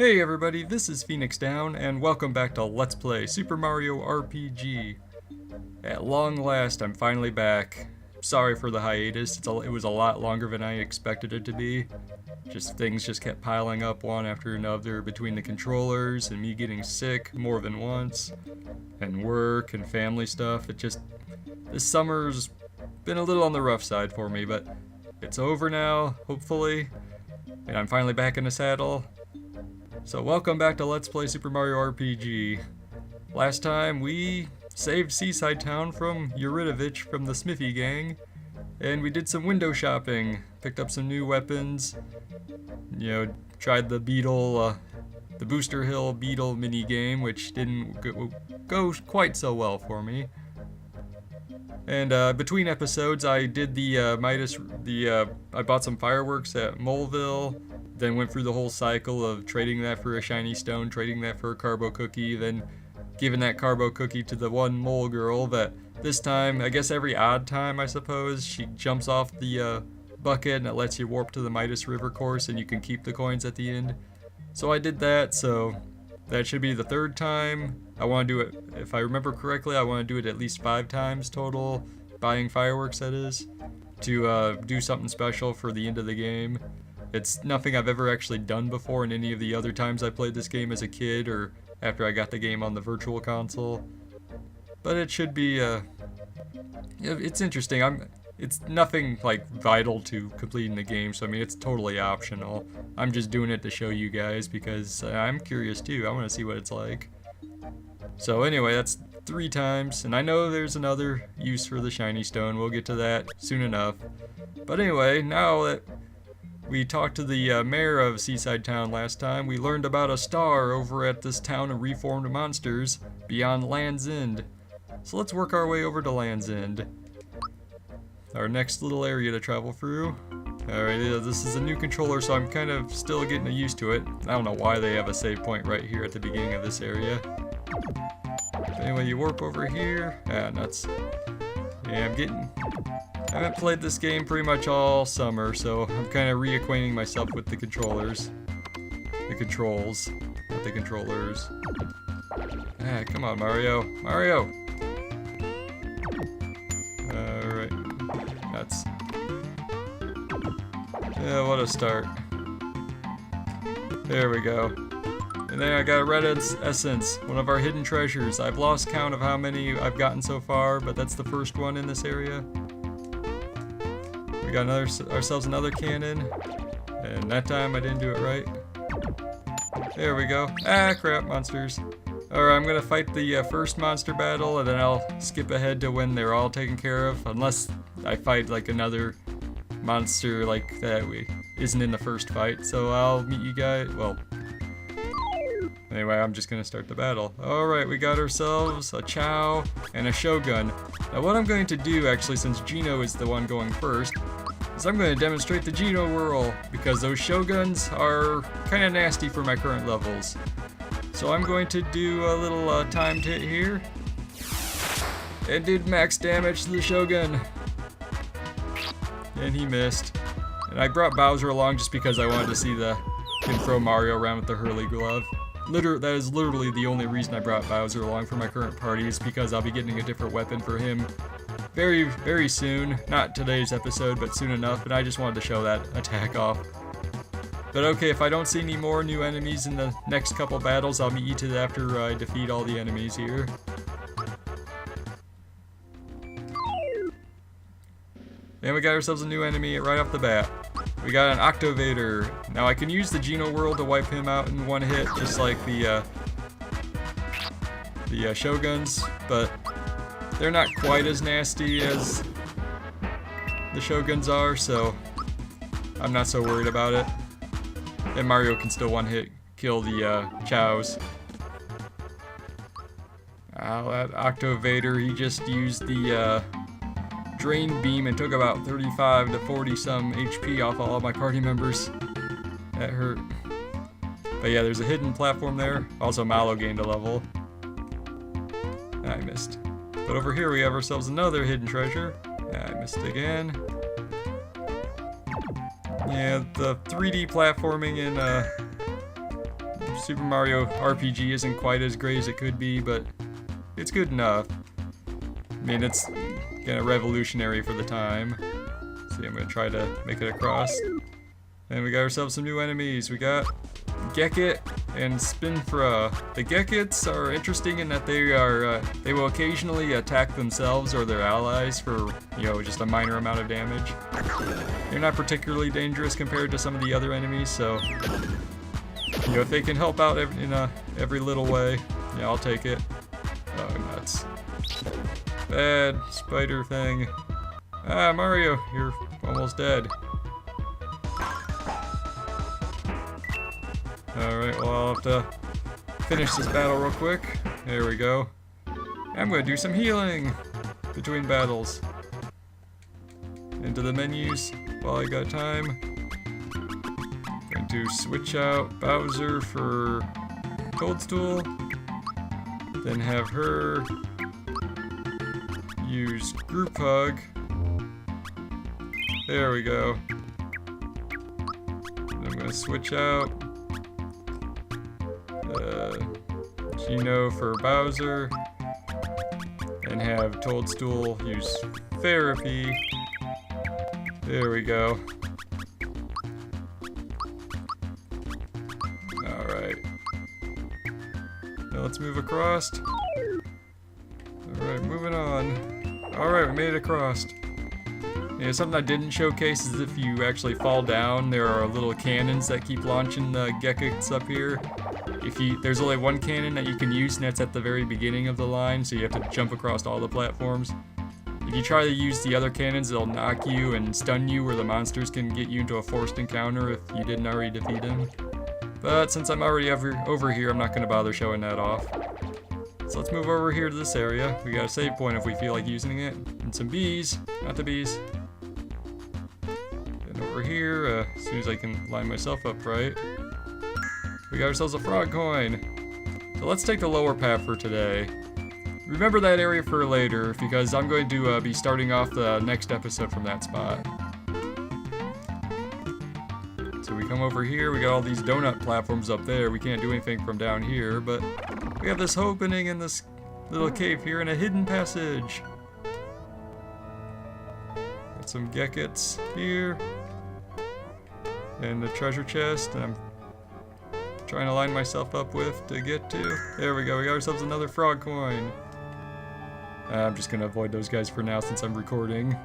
Hey everybody, this is Phoenix Down, and welcome back to Let's Play Super Mario RPG. At long last, I'm finally back. Sorry for the hiatus, it was a lot longer than I expected it to be. Things just kept piling up one after another between the controllers and me getting sick more than once, and work and family stuff. This summer's been a little on the rough side for me, but it's over now, hopefully, and I'm finally back in the saddle. So welcome back to Let's Play Super Mario RPG. Last time we saved Seaside Town from Yuridovich from the Smithy gang, and we did some window shopping, picked up some new weapons, tried the Beetle, the Booster Hill Beetle mini game, which didn't go quite so well for me. And between episodes, I did I bought some fireworks at Moleville. Then went through the whole cycle of trading that for a shiny stone, trading that for a carbo cookie, then giving that carbo cookie to the one mole girl that this time, I guess every odd time I suppose, she jumps off the bucket and it lets you warp to the Midas River course and you can keep the coins at the end. So I did that, so that should be the third time. I want to do it, if I remember correctly, I want to do it at least 5 times total, buying fireworks that is, to do something special for the end of the game. It's nothing I've ever actually done before in any of the other times I played this game as a kid or after I got the game on the virtual console. But it should be, it's interesting. It's nothing like vital to completing the game, so I mean it's totally optional. I'm just doing it to show you guys because I'm curious too. I want to see what it's like. So anyway, that's 3 times, and I know there's another use for the shiny stone. We'll get to that soon enough. But anyway, now that we talked to the mayor of Seaside Town last time, we learned about a star over at this town of reformed monsters beyond Land's End. So let's work our way over to Land's End. Our next little area to travel through. Alright, this is a new controller, so I'm kind of still getting used to it. I don't know why they have a save point right here at the beginning of this area. But anyway, you warp over here. Ah, nuts. Yeah, I haven't played this game pretty much all summer, so I'm kind of reacquainting myself with the controllers. The controls, not the controllers. Ah, come on, Mario. Mario! Alright. Nuts. Yeah, what a start. There we go. And then I got a red essence, one of our hidden treasures. I've lost count of how many I've gotten so far, but that's the first one in this area. We got ourselves another cannon, and that time I didn't do it right. There we go. Ah, crap, monsters. Alright, I'm gonna fight the first monster battle, and then I'll skip ahead to when they're all taken care of, unless I fight like another monster like that isn't in the first fight. So I'll meet you guys, well, anyway, I'm just gonna start the battle. Alright, we got ourselves a Chao and a Shogun. Now what I'm going to do, actually, since Geno is the one going first, is I'm going to demonstrate the Geno Whirl, because those Shoguns are kind of nasty for my current levels. So I'm going to do a little timed hit here. And did max damage to the Shogun. And he missed. And I brought Bowser along just because I wanted to see him throw Mario around with the Hurley Glove. That is literally the only reason I brought Bowser along for my current party, is because I'll be getting a different weapon for him very, very soon. Not today's episode, but soon enough, and I just wanted to show that attack off. But okay, if I don't see any more new enemies in the next couple battles, I'll meet you to after I defeat all the enemies here. And we got ourselves a new enemy right off the bat. We got an Octovator. Now I can use the Geno Whirl to wipe him out in one hit, just like the Shoguns, but they're not quite as nasty as the Shoguns are, so I'm not so worried about it. And Mario can still one hit kill the Chaos. That Octovator, he just used the Drain Beam and took about 35 to 40 some HP off all of my party members. That hurt. But yeah, there's a hidden platform there. Also, Mallow gained a level. I missed. But over here we have ourselves another hidden treasure. I missed again. Yeah, the 3D platforming in Super Mario RPG isn't quite as great as it could be, but it's good enough. I mean, it's kind of revolutionary for the time. See, I'm gonna try to make it across. And we got ourselves some new enemies. We got Gekit and Spinfra. The Gekits are interesting in that they will occasionally attack themselves or their allies for, you know, just a minor amount of damage. They're not particularly dangerous compared to some of the other enemies, so you know, if they can help out in every little way, yeah, I'll take it. Oh, nuts. Bad spider thing. Ah, Mario, you're almost dead. Alright, well, I'll have to finish this battle real quick. There we go. I'm gonna do some healing between battles. Into the menus while I got time. Going to switch out Bowser for Toadstool. Then have her use Group Hug. There we go. I'm gonna switch out Gino for Bowser, and have Toadstool use Therapy. There we go. Alright. Now let's move across. Alright, moving on. Alright, we made it across. Yeah, something I didn't showcase is if you actually fall down, there are little cannons that keep launching the Gekits up here. There's only one cannon that you can use, and that's at the very beginning of the line, so you have to jump across all the platforms. If you try to use the other cannons, they'll knock you and stun you, where the monsters can get you into a forced encounter if you didn't already defeat them. But since I'm already over here, I'm not going to bother showing that off. So let's move over here to this area. We got a save point if we feel like using it. And some bees. Not the bees. And over here, as soon as I can line myself up right, we got ourselves a frog coin. So let's take the lower path for today. Remember that area for later, because I'm going to be starting off the next episode from that spot. So we come over here, we got all these donut platforms up there. We can't do anything from down here, but we have this opening in this little cave here and a hidden passage. Got some Gekits here. And the treasure chest, and I'm trying to line myself up with to get to. There we go, we got ourselves another frog coin. I'm just gonna avoid those guys for now since I'm recording.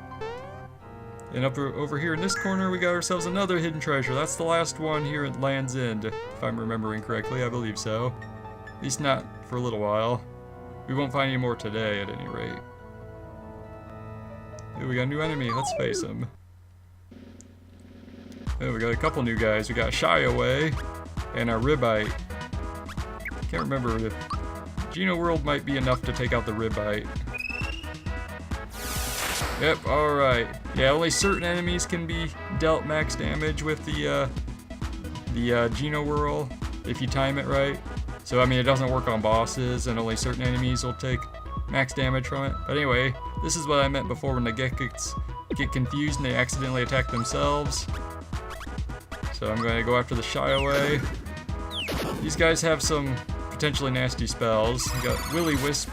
And up over here in this corner, we got ourselves another hidden treasure. That's the last one here at Land's End, if I'm remembering correctly. I believe so. At least not for a little while. We won't find any more today, at any rate. Ooh, we got a new enemy. Let's face him. Oh, we got a couple new guys. We got Shy Away and a Ribite. Can't remember if Geno World might be enough to take out the Ribite. Yep, alright. Yeah, only certain enemies can be dealt max damage with the Geno Whirl, if you time it right. So, I mean, it doesn't work on bosses, and only certain enemies will take max damage from it. But anyway, this is what I meant before when the Gekits get confused and they accidentally attack themselves. So I'm going to go after the Shy Away. These guys have some potentially nasty spells. We got Willy Wisp.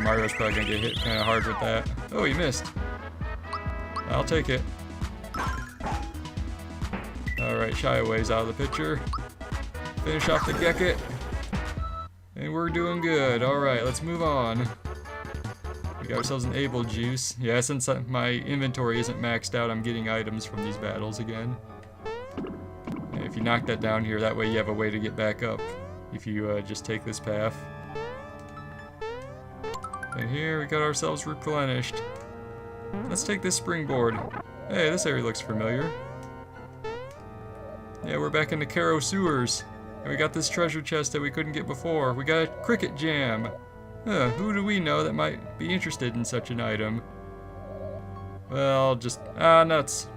Mario's probably going to get hit kind of hard with that. Oh, he missed. I'll take it. Alright, Shy Away's out of the picture. Finish off the Gekit. And we're doing good. Alright, let's move on. We got ourselves an Able Juice. Yeah, since my inventory isn't maxed out, I'm getting items from these battles again. And if you knock that down here, that way you have a way to get back up if you just take this path. And here we got ourselves replenished. Let's take this springboard. Hey, this area looks familiar. Yeah, we're back in the Karo sewers. And we got this treasure chest that we couldn't get before. We got a cricket jam. Who do we know that might be interested in such an item? Well, just... nuts.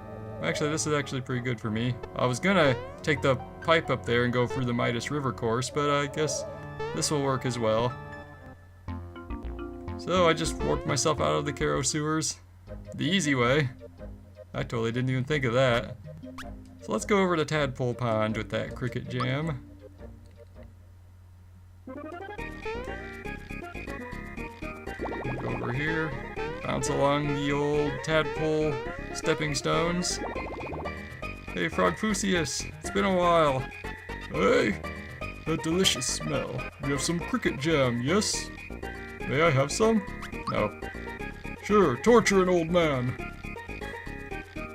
Actually, this is actually pretty good for me. I was gonna take the pipe up there and go through the Midas River course, but I guess this will work as well. So I just warped myself out of the Karo sewers. The easy way. I totally didn't even think of that. So let's go over to Tadpole Pond with that cricket jam. Go over here, bounce along the old tadpole stepping stones. Hey, Frogfusius, it's been a while. Hey, that delicious smell. We have some cricket jam, yes? May I have some? No. Sure, torture an old man.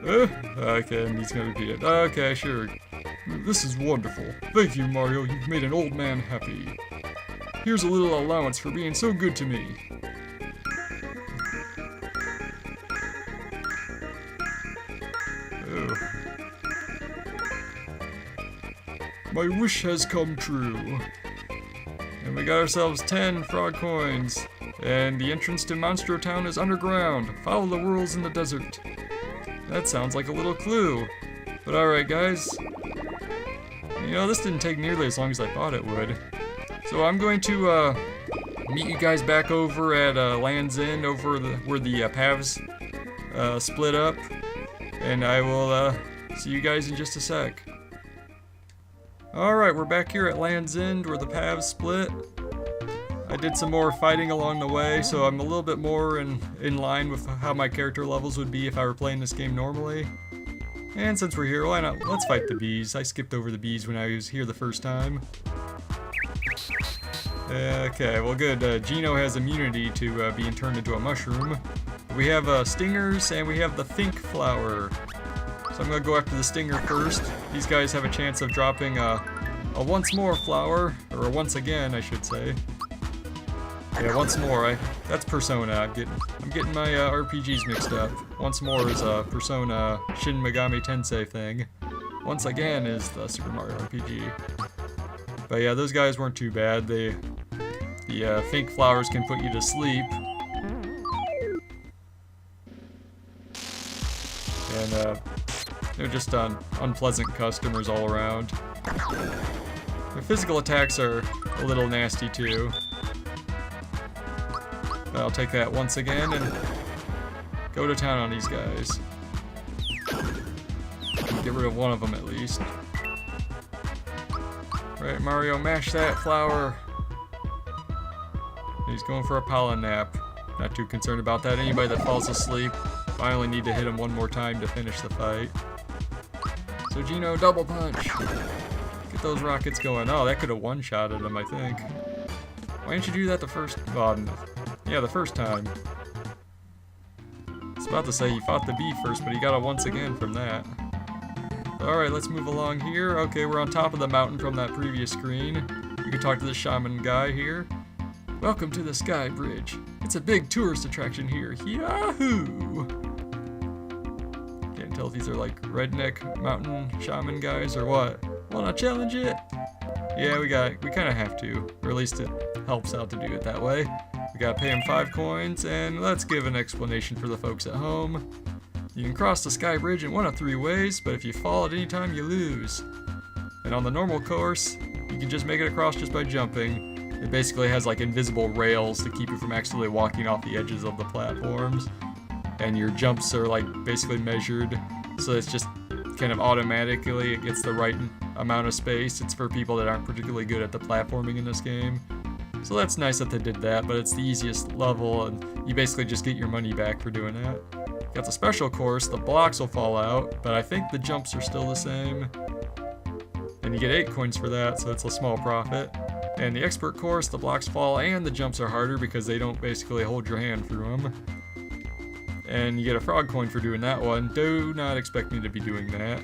Okay, and he's gonna repeat it. Okay, sure. This is wonderful. Thank you, Mario. You've made an old man happy. Here's a little allowance for being so good to me. Oh. My wish has come true. And we got ourselves 10 frog coins. And the entrance to Monstro Town is underground. Follow the whirls in the desert. That sounds like a little clue. But alright, guys. You know, this didn't take nearly as long as I thought it would. So I'm going to meet you guys back over at Land's End, over where the paths split up. And I will see you guys in just a sec. Alright, we're back here at Land's End where the paths split. I did some more fighting along the way, so I'm a little bit more in line with how my character levels would be if I were playing this game normally. And since we're here, why not? Let's fight the bees. I skipped over the bees when I was here the first time. Okay, well good. Gino has immunity to being turned into a mushroom. We have stingers and we have the Think Flower. So I'm going to go after the stinger first. These guys have a chance of dropping a once more flower, or a once again I should say. Yeah, once more. That's Persona. I'm getting my RPGs mixed up. Once more is a Persona Shin Megami Tensei thing. Once again is the Super Mario RPG. But yeah, those guys weren't too bad. The Think Flowers can put you to sleep. And they're just unpleasant customers all around. Their physical attacks are a little nasty too. But I'll take that once again and go to town on these guys. Get rid of one of them at least. Right, Mario, mash that flower. He's going for a pollen nap. Not too concerned about that. Anybody that falls asleep, I only need to hit him one more time to finish the fight. So Gino, double punch. Get those rockets going. Oh, that could have one-shotted him, I think. Why didn't you do that the first... yeah, the first time. I was about to say he fought the bee first, but he got a once again from that. Alright, let's move along here. Okay, we're on top of the mountain from that previous screen. We can talk to the shaman guy here. Welcome to the Sky Bridge. It's a big tourist attraction here. Yahoo! Can't tell if these are like redneck mountain shaman guys or what. Wanna challenge it? Yeah, we kind of have to. Or at least it helps out to do it that way. We gotta pay him 5 coins, and let's give an explanation for the folks at home. You can cross the Sky Bridge in one of 3 ways, but if you fall at any time, you lose. And on the normal course, you can just make it across just by jumping. It basically has like invisible rails to keep you from actually walking off the edges of the platforms. And your jumps are like basically measured, so it's just kind of automatically, it gets the right amount of space. It's for people that aren't particularly good at the platforming in this game. So that's nice that they did that, but it's the easiest level, and you basically just get your money back for doing that. Got the special course, the blocks will fall out, but I think the jumps are still the same. And you get 8 coins for that, so it's a small profit. And the expert course, the blocks fall and the jumps are harder because they don't basically hold your hand through them. And you get a frog coin for doing that one. Do not expect me to be doing that.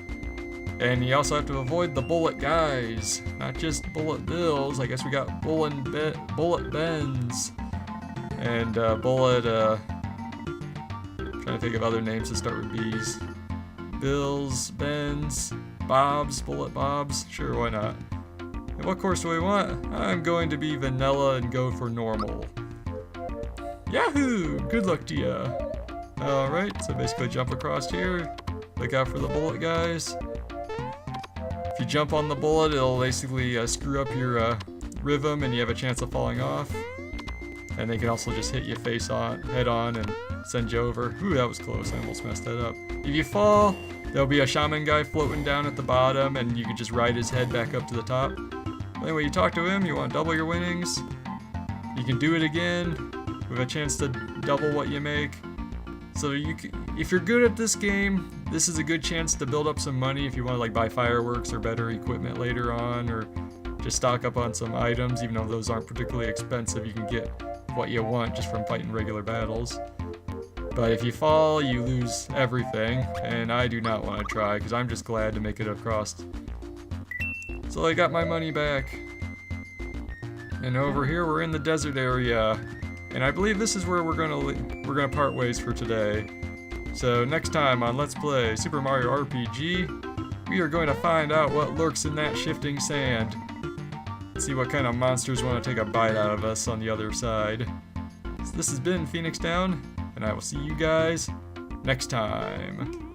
And you also have to avoid the bullet guys, not just bullet bills. I guess we got bullet Bens and bullet. Trying to think of other names that start with B's. Bills, Bens, Bobs, bullet Bobs. Sure, why not? And what course do we want? I'm going to be vanilla and go for normal. Yahoo! Good luck to ya. Alright, so basically jump across here. Look out for the bullet guys. If you jump on the bullet, it'll basically screw up your rhythm and you have a chance of falling off. And they can also just hit you head on and send you over. Ooh, that was close. I almost messed that up. If you fall, There'll be a shaman guy floating down at the bottom, and you can just ride his head back up to the top. Anyway, you talk to him, you want to double your winnings. You can do it again with a chance to double what you make. So if you're good at this game, this is a good chance to build up some money if you want to like buy fireworks or better equipment later on, or just stock up on some items. Even though those aren't particularly expensive, you can get what you want just from fighting regular battles. But if you fall, you lose everything, and I do not want to try because I'm just glad to make it across. So I got my money back. And over here we're in the desert area. And I believe this is where we're gonna part ways for today. So next time on Let's Play Super Mario RPG, we are going to find out what lurks in that shifting sand. See what kind of monsters want to take a bite out of us on the other side. So this has been Phoenix Down, and I will see you guys next time.